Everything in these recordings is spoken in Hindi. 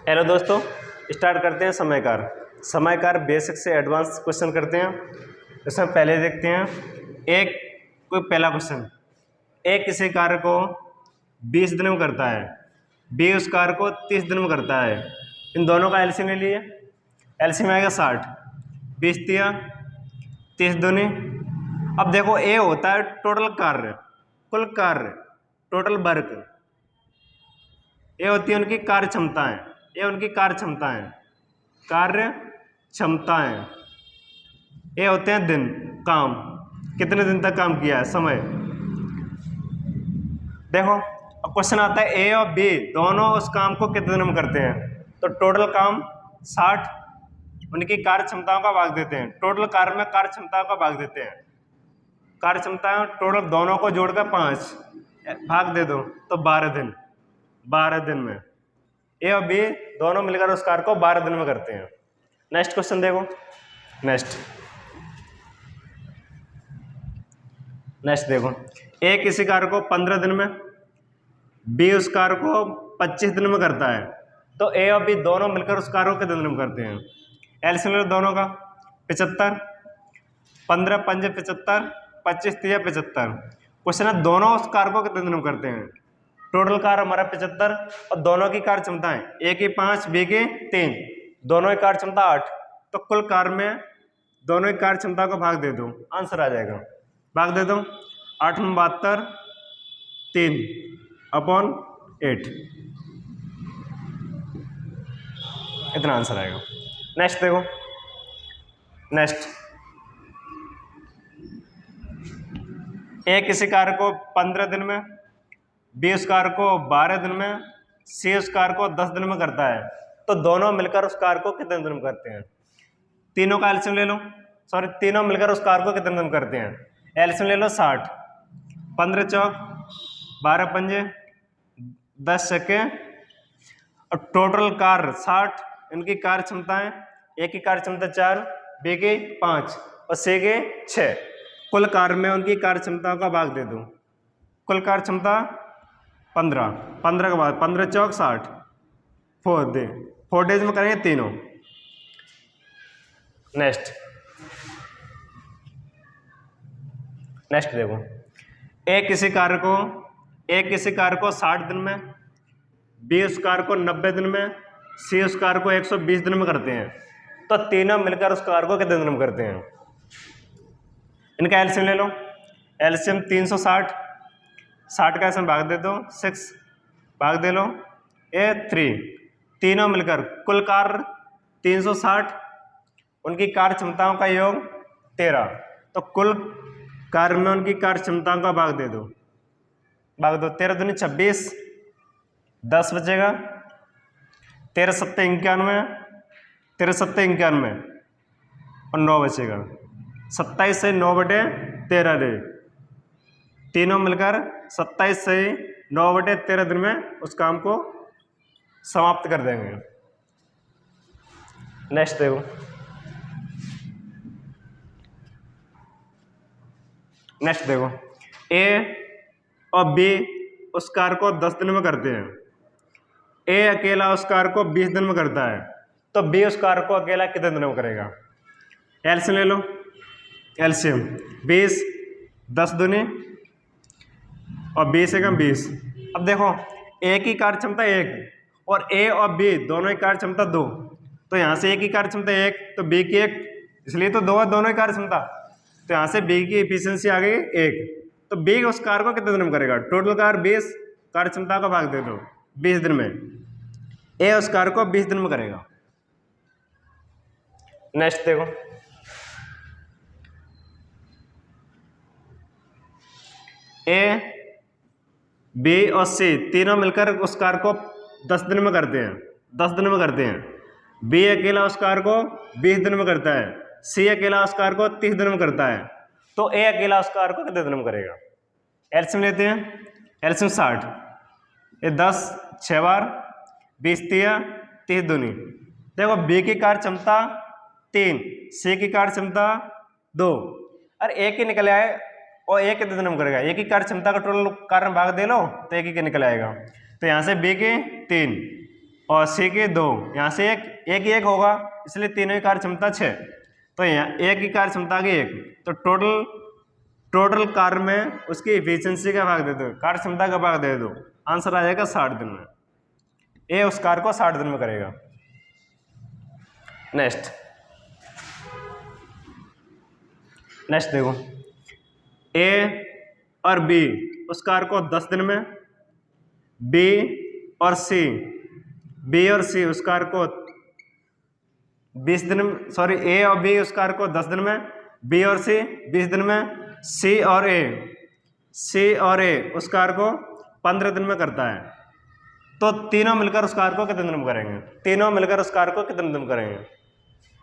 हेलो दोस्तों, स्टार्ट करते हैं समय कार बेसिक से एडवांस क्वेश्चन करते हैं। इसमें पहले देखते हैं कोई पहला क्वेश्चन। ए किसी कार्य को 20 दिन में करता है, बी उस कार्य को 30 दिन में करता है। इन दोनों का एलसीएम ले लिए। एलसीएम आएगा 60, 20 दिया 30 दूनी। अब देखो ए होता है टोटल कार्य, कुल कार्य, टोटल वर्क। ये होती है उनकी कार्य क्षमताएं, ये उनकी कार्य क्षमताएं, कार्य क्षमताएं। ये होते हैं दिन, काम, कितने दिन तक काम किया है, समय। देखो अब क्वेश्चन आता है ए और बी दोनों उस काम को कितने दिन में करते हैं। तो टोटल काम 60, उनकी कार्य क्षमताओं का भाग देते हैं। टोटल कार्य में कार्य क्षमताओं का भाग देते हैं। कार्य क्षमताएं टोटल दोनों को जोड़कर 5 भाग दे दो तो 12 दिन। 12 दिन में ए और बी दोनों मिलकर उस कार्य को 12 दिन में करते हैं। नेक्स्ट क्वेश्चन देखो। नेक्स्ट देखो, ए किसी कार्य को 15 दिन में, बी उस कार्य को 25 दिन में करता है। तो ए और बी दोनों मिलकर उस कार्य को कितने दिन में करते हैं। एलसीएम दोनों का 75, 15 पंजे 75, 25 तिया 75। क्वेश्चन है दोनों उस कार्य को कितने दिन में करते हैं। टोटल कार्य हमारा 75 और दोनों की कार्य क्षमता है, ए की 5 बी की 3, दोनों की कार्य क्षमता 8। तो कुल कार्य में दोनों की कार्य क्षमता को भाग दे दो, आंसर आ जाएगा। भाग दे दो 8 में 72, 3/8, इतना आंसर आएगा। नेक्स्ट देखो। नेक्स्ट, ए किसी कार्य को 15 दिन में, बी उस कार्य को 12 दिन में, सी उस कार्य को 10 दिन में करता है। तो दोनों मिलकर उस कार्य को कितने दिन में करते हैं। तीनों का एलसीएम ले लो, तीनों मिलकर उस कार्य को कितने दिन में करते हैं। एलसीएम ले लो 60, 15 चौक 12 पंजे 10 छक्के, और टोटल कार्य 60। इनकी कार्य क्षमताएं, ए की कार्य क्षमता 4, बी की 5 और सी की 6। कुल कार्य में उनकी कार्य क्षमताओं का भाग दे दो। कुल कार्य क्षमता 15, 15 के बाद 15 चौक 60, 4 डेज में करेंगे तीनों। नेक्स्ट देखो, ए किसी कार्य को 60 दिन में, बी उस कार्य को 90 दिन में, सी उस कार्य को 120 दिन में करते हैं। तो तीनों मिलकर उस कार्य को कितने दिन में करते हैं। इनका एलसीएम ले लो। एलसीएम 360, 60 का एलसीएम भाग दे दो 6, भाग दे लो 3। तीनों मिलकर कुल कार्य 360, उनकी कार्य क्षमताओं का योग 13। तो कुल कार्य में उनकी कार्य क्षमताओं का भाग दे दो। 13 दूनी 26, 10 बचेगा, 13 सत्ते 91, 13 सत्ते 91 और 9 बचेगा। 27 से 9/13 डे। तीनों मिलकर 27 से 9/13 दिन में उस काम को समाप्त कर देंगे। नेक्स्ट देखो। ए और बी उस कार्य को 10 दिन में करते हैं। ए अकेला उस कार्य को 20 दिन में करता है। तो बी उस कार्य को अकेला कितने दिन में करेगा। एलसीएम ले लो। एलसीएम 20, 10 दूनी और 20 एकम 20। अब देखो ए की कार्य क्षमता 1 और ए और बी दोनों की कार्य क्षमता 2। तो यहाँ से ए की कार्य क्षमता 1 तो बी की 1, इसलिए तो 2 है दोनों की कार्य क्षमता। तो यहाँ से बी की एफिशिएंसी आ गई 1। तो बी उस कार्य को कितने दिन में करेगा। टोटल कार्य 20, कार्य क्षमता का भाग दे दो 20 दिन में। ए उस कार्य को 20 दिन में करेगा। नेक्स्ट देखो। ए, बी और सी तीनों मिलकर उस कार्य को 10 दिन में करते हैं। 10 दिन में करते हैं। बी अकेला उस कार्य को 20 दिन में करता है। सी अकेला उस कार्य को 30 दिन में करता है। तो ए अकेला उस कार्य को कितने दिन में करेगा। एलसीएम लेते हैं। एलसीएम 60, ये 10 6 बार 20 तिया 30 दूनी। देखो बी की कार्य क्षमता 3, सी की कार्य क्षमता 2 और ए की निकल आए। और ए कितने दिन में करेगा। ए की कार्य क्षमता का टोटल कार्य भाग दे लो तो एक ही निकल आएगा। तो यहाँ से बी की 3 और सी की 2, यहाँ से एक ही एक होगा, इसलिए तीनों की कार्य क्षमता 6, तो यहाँ एक की कार्य क्षमता की 1, तो टोटल कार्य में उसकी इफिशियंसी का भाग दे दो, कार्य क्षमता का भाग दे दो, आंसर आ जाएगा 60 दिन में। ए उस कार्य को 60 दिन में करेगा। नेक्स्ट देखो, ए और बी उस कार्य को 10 दिन में, बी और सी उस कार्य को 20 दिन में, सॉरी ए और बी उस कार्य को 10 दिन में, बी और सी 20 दिन में, सी और ए उस कार्य को 15 दिन में करता है। तो तीनों मिलकर उस कार्य को कितने दिन में करेंगे? तीनों मिलकर उस कार्य को कितने दिन में करेंगे?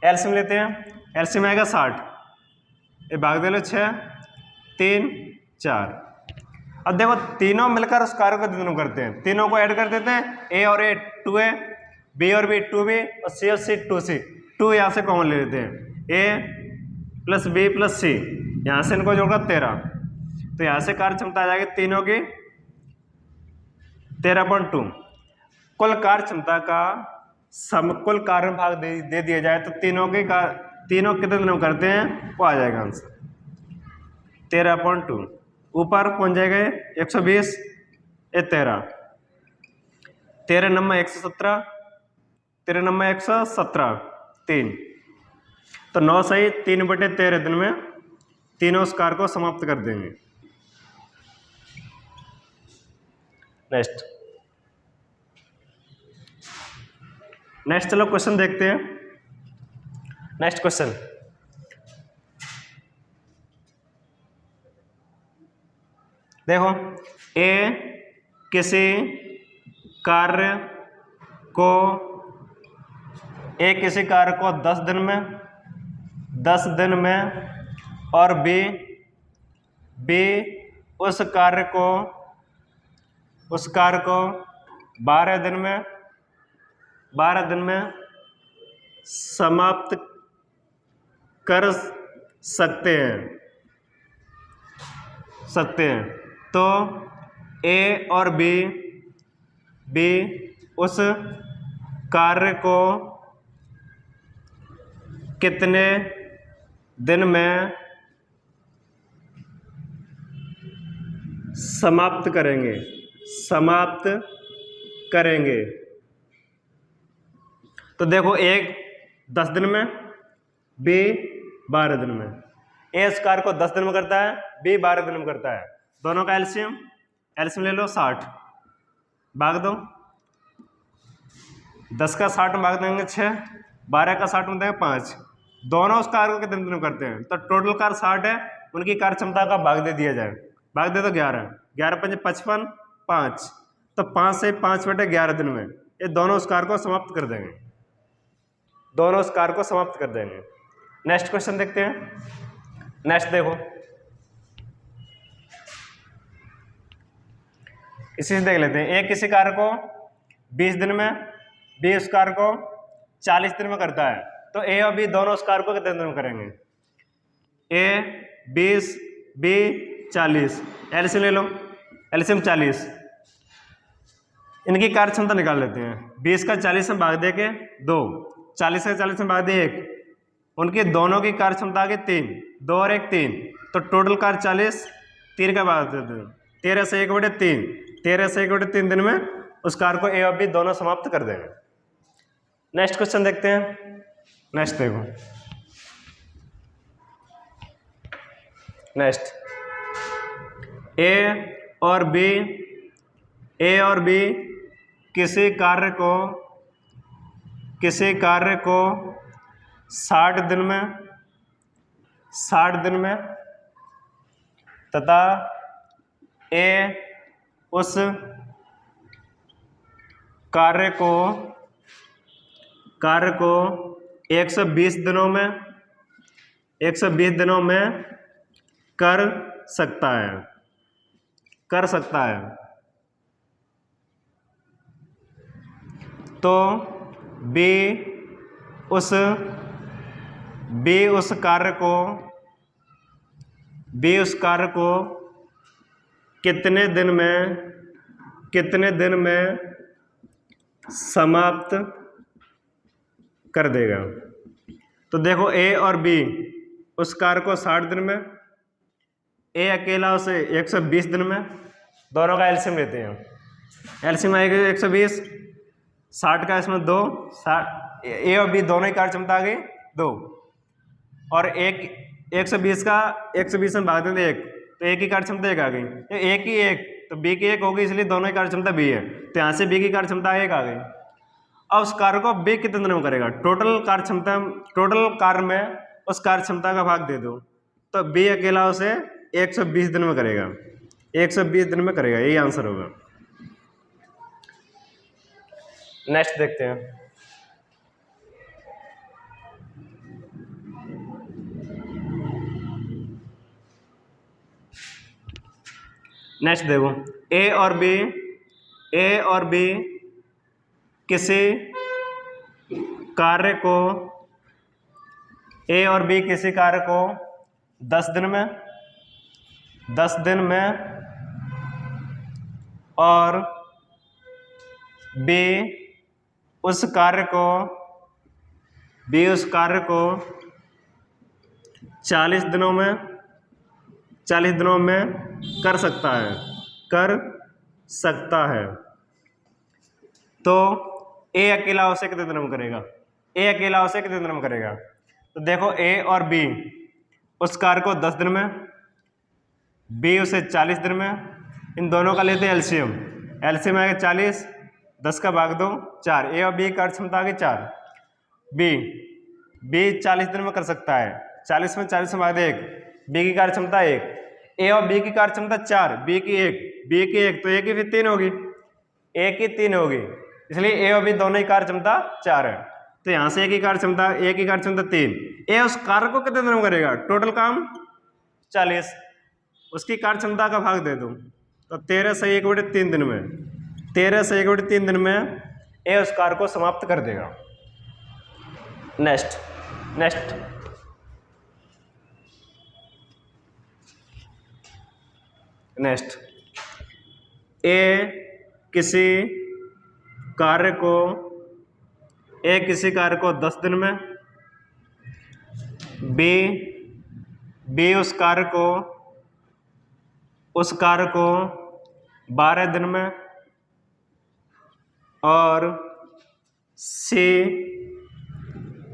एलसीएम लेते हैं, एलसीएम आएगा 60, ये भाग दे लो 6, 3, 4। अब देखो तीनों मिलकर उस कार्य को कितने दिन में करते हैं? तीनों को ऐड कर देते हैं, ए और ए 2a, बी और बी 2b, और सी 2c, 2 यहाँ से कॉमन ले लेते हैं, ए प्लस बी प्लस सी, यहाँ से इनको जोड़कर 13, तो यहाँ से कार्य क्षमता आ जाएगी तीनों की 13.2। कुल कार्य क्षमता का समकुल कार्य भाग दे दिया जाए तो तीनों कितने दिन में करते हैं, वो आ जाएगा आंसर 13.2। ऊपर पहुंच जाएगा 120, ये 13 नंबर 117, 13 नंबर 117, 3, तो 9 सही 3/13 दिन में तीनों उस कार्य को समाप्त कर देंगे। नेक्स्ट चलो क्वेश्चन देखते हैं। नेक्स्ट क्वेश्चन, देखो ए किसी कार्य को 10 दिन में और बी उस कार्य को 12 दिन में समाप्त कर सकते हैं। तो ए और बी उस कार्य को कितने दिन में समाप्त करेंगे? तो देखो एक 10 दिन में, बी 12 दिन में। ए इस कार्य को 10 दिन में करता है, बी 12 दिन में करता है। दोनों का एलसीएम ले लो 60, भाग दो, 10 का 60 में भाग देंगे 6, 12 का 60 में देंगे 5। दोनों उस कार्य को कितने दिन में करते हैं? तो टोटल कार्य 60 है, उनकी कार्य क्षमता का भाग दे दिया जाए, भाग दे दो 11, 11 5 55, 5, तो 5 से 5/11 दिन में ये दोनों उस कार्य को समाप्त कर देंगे, नेक्स्ट क्वेश्चन देखते हैं। नेक्स्ट देखो, इसी से देख लेते हैं। ए किसी कार्य को 20 दिन में, बी उस कार्य को 40 दिन में करता है, तो ए और बी दोनों उस कार्य को कितने दिन में करेंगे? ए 20, बी 40, एलसीएम ले लो, एलसीएम 40, इनकी कार्य क्षमता निकाल लेते हैं। 20 का 40 में भाग दे के 2, 40 का 40 में भाग दे 1, उनकी दोनों की कार्य क्षमता के 3, 2 और 1 3, तो टोटल कार्य 40, 3 का भाग देते हैं, 13 से 1/3, 13 से 1/3 दिन में उस कार्य को ए और बी दोनों समाप्त कर देंगे। नेक्स्ट क्वेश्चन देखते हैं। नेक्स्ट देखो, नेक्स्ट ए और बी किसी कार्य को 60 दिन में तथा ए उस कार्य को 120 दिनों में कर सकता है। तो बी उस कार्य को कितने दिन में समाप्त कर देगा। तो देखो ए और बी उस कार्य को 60 दिन में, ए अकेला उसे 120 दिन में, दोनों का एलसीएम लेते हैं। एलसीएम आएगी 120, 60 का इसमें 2, 60 ए और बी दोनों ही कार्य क्षमता आ गई 2, और एक 120 का 120 में भाग देते 1, तो एक ही कार्य क्षमता 1 आ गई। तो एक ही 1 तो बी की 1 होगी, इसलिए दोनों ही कार्य क्षमता बी है, तो यहाँ से बी की कार्य क्षमता 1 आ गई। अब उस कार्य को बी कितने दिन में करेगा, टोटल कार्य क्षमता, टोटल कार्य में उस कार्य क्षमता का भाग दे दो, तो बी अकेला उसे 120 दिन में करेगा, 120 दिन में करेगा, यही आंसर होगा। नेक्स्ट देखते हैं। नेक्स्ट देखो, ए और बी किसी कार्य को 10 दिन में और बी उस कार्य को 40 दिनों में कर सकता है, तो ए अकेला उसे कितने दिन में करेगा? तो देखो ए और बी उस कार्य को 10 दिन में, बी उसे 40 दिन में, इन दोनों का लेते हैं एलसीएम। एलसीएम आएगा 40, 10 का भाग दो 4, ए और बी कार्य क्षमता आ गई 4। बी 40 दिन में कर सकता है, 40 में 40 में भाग दे 1, बी की कार्य क्षमता 1, ए और बी की कार्य क्षमता 4, बी की 1, तो ए की फिर 3 होगी, इसलिए ए और बी दोनों ही कार्य क्षमता 4 है, तो यहाँ से ए की कार्य क्षमता 3। ए उस कार्य को कितने दिन में करेगा, टोटल काम 40, उसकी कार्य क्षमता का भाग दे दो, तो 13 से 1/3 दिन में, 13 से 1/3 दिन में ए उस कार्य को समाप्त कर देगा। नेक्स्ट ए किसी कार्य को 10 दिन में, बी उस कार्य को 12 दिन में और सी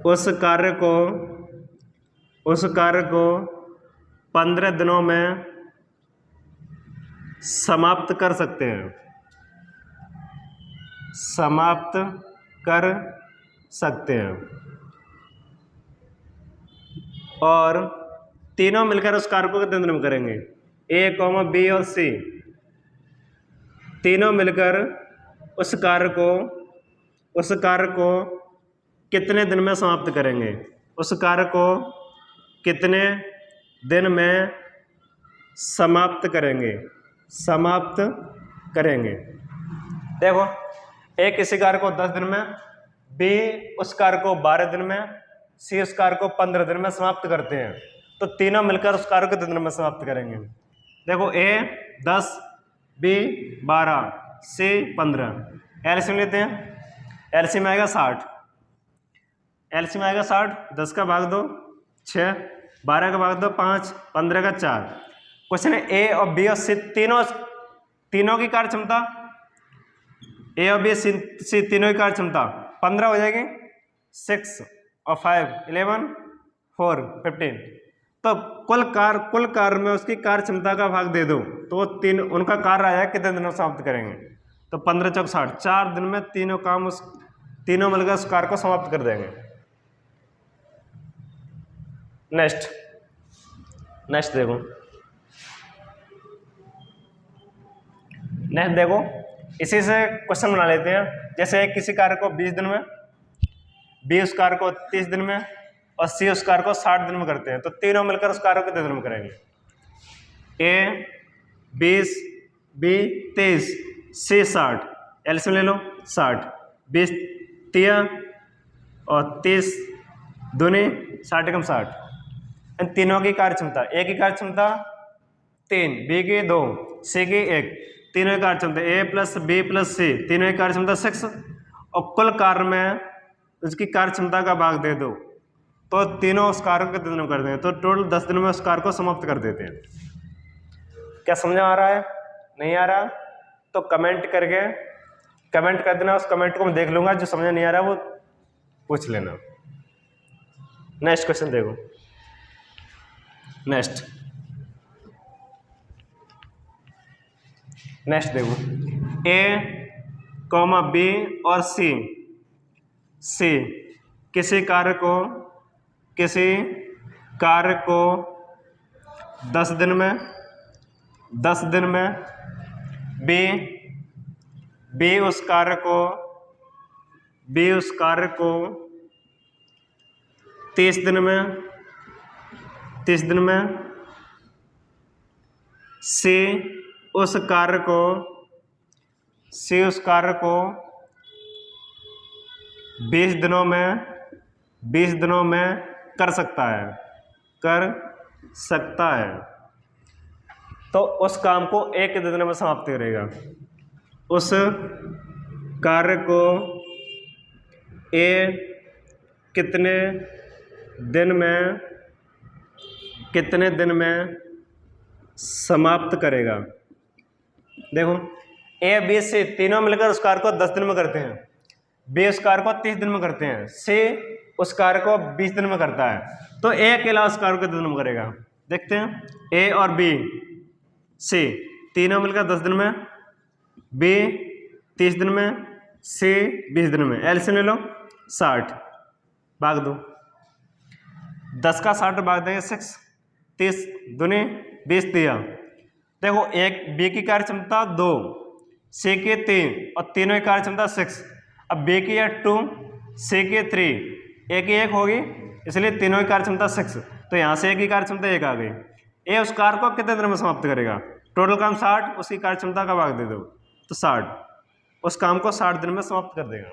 उस कार्य को 15 दिनों में समाप्त कर सकते हैं, और तीनों मिलकर उस कार्य को कितने दिन में करेंगे, ए, बी और सी तीनों मिलकर उस कार्य को कितने दिन में समाप्त करेंगे, उस कार्य को कितने दिन में समाप्त करेंगे। देखो, ए किसी कार्य को 10 दिन में, बी उस कार्य को 12 दिन में, सी उस कार्य को 15 दिन में समाप्त करते हैं, तो तीनों मिलकर उस कार्य को कितने दिन में समाप्त करेंगे। देखो, ए 10, बी 12, सी 15, एलसीएम लेते हैं। एलसीएम आएगा 60, 10 का भाग दो 6, 12 का भाग दो 5, 15 का 4। क्वेश्चन है ए और बी और सी तीनों की कार्य क्षमता, ए और बी सी तीनों की कार्य क्षमता 15 हो जाएगी, 6 और 5 11 4 15, तो कुल कार्य में उसकी कार्य क्षमता का भाग दे दो, तो वो उनका कार्य आया कितने दिनों में समाप्त करेंगे, तो 15 चौक 60, 4 दिन में तीनों मिलकर उस कार्य को समाप्त कर देंगे। नेक्स्ट देखो, इसी से क्वेश्चन बना लेते हैं। जैसे किसी कार्य को 20 दिन में, बी उस कार्य को 30 दिन में और सी उस कार्य को 60 दिन में करते हैं, तो तीनों मिलकर उस कार्य को कितने दिन में करेंगे। ए 20, बी 30, सी 60, एलसीएम ले लो 60, 20 3 और 30 दूनी 60 कम 60। इन तीनों की कार्य क्षमता, ए की कार्य क्षमता 3, बी की 2, सी की 1, तीनों की कार्य क्षमता ए प्लस बी प्लस सी, तीनों की कार्य क्षमता 6, और कुल कार्य में उसकी कार्य क्षमता का भाग दे दो तो तीनों उस कार्य को कितने दिन में कर दें, तो टोटल 10 दिन में उस कार्य को समाप्त कर देते हैं। क्या समझ आ रहा है? नहीं आ रहा तो कमेंट कर देना, उस कमेंट को मैं देख लूंगा, जो समझ नहीं आ रहा वो पूछ लेना। नेक्स्ट क्वेश्चन देखो। नेक्स्ट देखो, ए, बी और सी किसी कार्य को 10 दिन में बी उस कार्य को 30 दिन में सी उस कार्य को 20 दिनों में कर सकता है, तो उस काम को एक दिन में समाप्त करेगा। उस कार्य को ए कितने दिन में समाप्त करेगा। देखो, ए, बी, सी तीनों मिलकर उस कार्य को 10 दिन में करते हैं, बी उस कार्य को 30 दिन में करते हैं, सी उस कार्य को 20 दिन में करता है, तो ए अकेला उस कार्य को कितने दिन में करेगा। देखते हैं, ए और बी, सी तीनों मिलकर 10 दिन में, बी 30 दिन में, सी 20 दिन में। एलसीएम ले लो, 60 भाग दो, 10 का 60 भाग देंगे 6, 30 दूनी 20 दिया। देखो, एक बी की कार्य क्षमता 2, सी की 3 और तीनों की कार्य क्षमता 6। अब बी की है 2, सी की 3, ए की 1 होगी, इसलिए तीनों की कार्य क्षमता 6, तो यहाँ से ए की कार्य क्षमता 1 आ गई। ए उस कार्य को कितने दिन में समाप्त करेगा, टोटल काम 60, उसकी कार्य क्षमता का भाग दे दो तो 60, उस काम को 60 दिन में समाप्त कर देगा।